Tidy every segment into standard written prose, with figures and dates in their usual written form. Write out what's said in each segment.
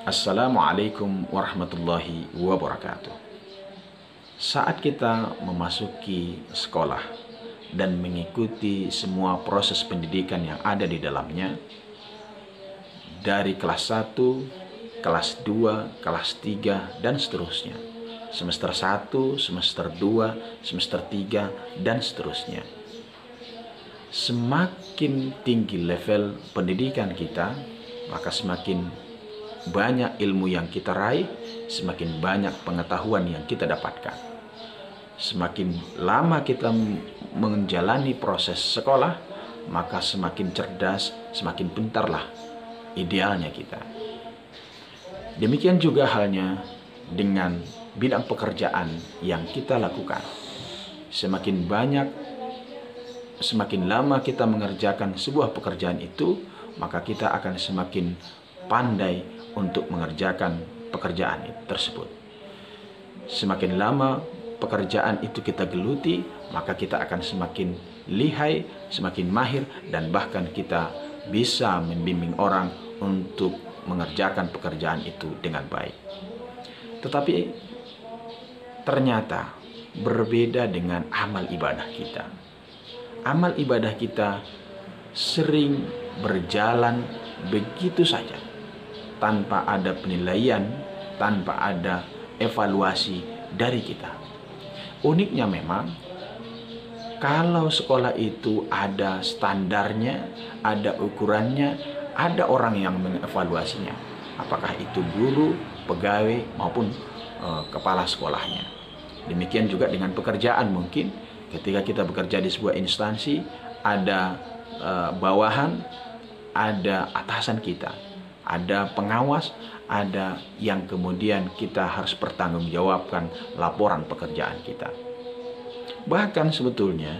Assalamualaikum warahmatullahi wabarakatuh. Saat kita memasuki sekolah dan mengikuti semua proses pendidikan yang ada di dalamnya, dari kelas 1, kelas 2, kelas 3, dan seterusnya, semester 1, semester 2, semester 3, dan seterusnya. Semakin tinggi level pendidikan kita, maka semakin banyak ilmu yang kita raih, semakin banyak pengetahuan yang kita dapatkan. Semakin lama kita menjalani proses sekolah, maka semakin cerdas, semakin pintarlah idealnya kita. Demikian juga halnya dengan bidang pekerjaan yang kita lakukan. Semakin lama kita mengerjakan sebuah pekerjaan itu, maka kita akan semakin pandai untuk mengerjakan pekerjaan tersebut. Semakin lama pekerjaan itu kita geluti, maka kita akan semakin lihai, semakin mahir, dan bahkan kita bisa membimbing orang untuk mengerjakan pekerjaan itu dengan baik. Tetapi ternyata berbeda dengan amal ibadah kita. Amal ibadah kita sering berjalan begitu saja, tanpa ada penilaian, tanpa ada evaluasi dari kita. Uniknya memang, kalau sekolah itu ada standarnya, ada ukurannya, ada orang yang mengevaluasinya. Apakah itu guru, pegawai, maupun kepala sekolahnya. Demikian juga dengan pekerjaan mungkin. Ketika kita bekerja di sebuah instansi, ada bawahan, ada atasan kita, ada pengawas, ada yang kemudian kita harus pertanggungjawabkan laporan pekerjaan kita. Bahkan sebetulnya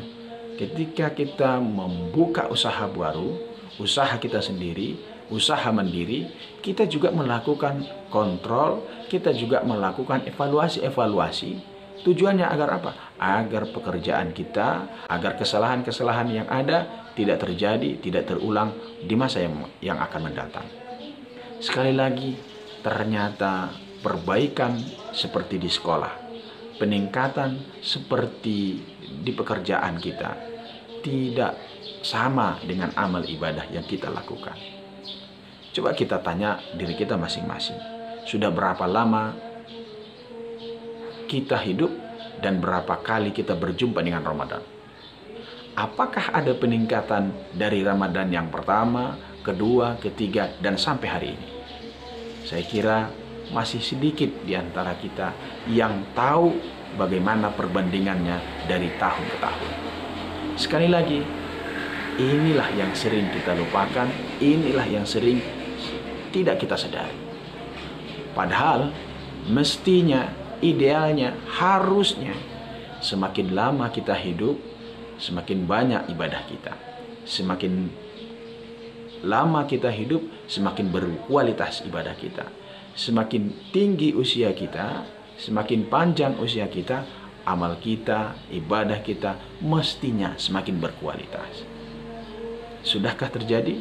ketika kita membuka usaha baru, usaha kita sendiri, usaha mandiri, kita juga melakukan kontrol, kita juga melakukan evaluasi. Tujuannya agar apa? Agar pekerjaan kita, agar kesalahan-kesalahan yang ada tidak terjadi, tidak terulang di masa yang akan mendatang. Sekali lagi, ternyata perbaikan seperti di sekolah, peningkatan seperti di pekerjaan kita, tidak sama dengan amal ibadah yang kita lakukan. Coba kita tanya diri kita masing-masing. Sudah berapa lama kita hidup dan berapa kali kita berjumpa dengan Ramadan? Apakah ada peningkatan dari Ramadan yang pertama, kedua, ketiga, dan sampai hari ini? Saya kira masih sedikit di antara kita yang tahu bagaimana perbandingannya dari tahun ke tahun. Sekali lagi, inilah yang sering kita lupakan, inilah yang sering tidak kita sadari. Padahal mestinya, idealnya, harusnya semakin lama kita hidup, semakin banyak ibadah kita. Semakin lama kita hidup, semakin berkualitas ibadah kita. Semakin tinggi usia kita, semakin panjang usia kita, amal kita, ibadah kita mestinya semakin berkualitas. Sudahkah terjadi?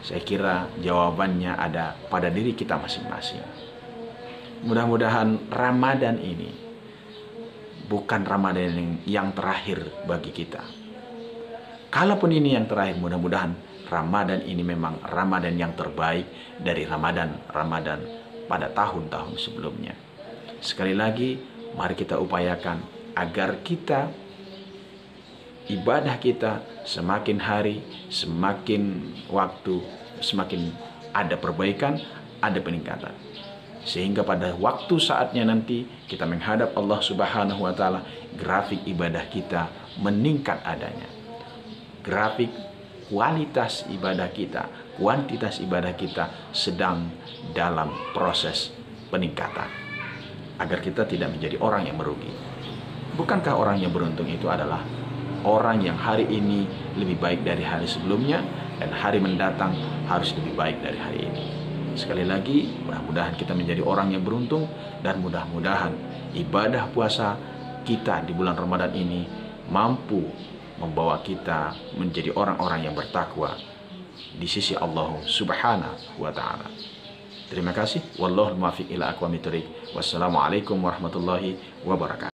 Saya kira jawabannya ada pada diri kita masing-masing. Mudah-mudahan Ramadan ini bukan Ramadan yang terakhir bagi kita. Kalaupun ini yang terakhir, mudah-mudahan Ramadan ini memang Ramadan yang terbaik dari Ramadan pada tahun-tahun sebelumnya. Sekali lagi, mari kita upayakan agar kita, ibadah kita semakin hari, semakin waktu, semakin ada perbaikan, ada peningkatan. Sehingga pada waktu saatnya nanti kita menghadap Allah Subhanahu wa Ta'ala, grafik ibadah kita meningkat adanya. Grafik kualitas ibadah kita, kuantitas ibadah kita sedang dalam proses peningkatan, agar kita tidak menjadi orang yang merugi. Bukankah orang yang beruntung itu adalah orang yang hari ini lebih baik dari hari sebelumnya, dan hari mendatang harus lebih baik dari hari ini. Sekali lagi, mudah-mudahan kita menjadi orang yang beruntung, dan mudah-mudahan ibadah puasa kita di bulan Ramadan ini mampu membawa kita menjadi orang-orang yang bertakwa di sisi Allah Subhanahu wa Ta'ala. Terima kasih. Wallahul muwaffiq ila aqwamit thoriq. Wassalamualaikum warahmatullahi wabarakatuh.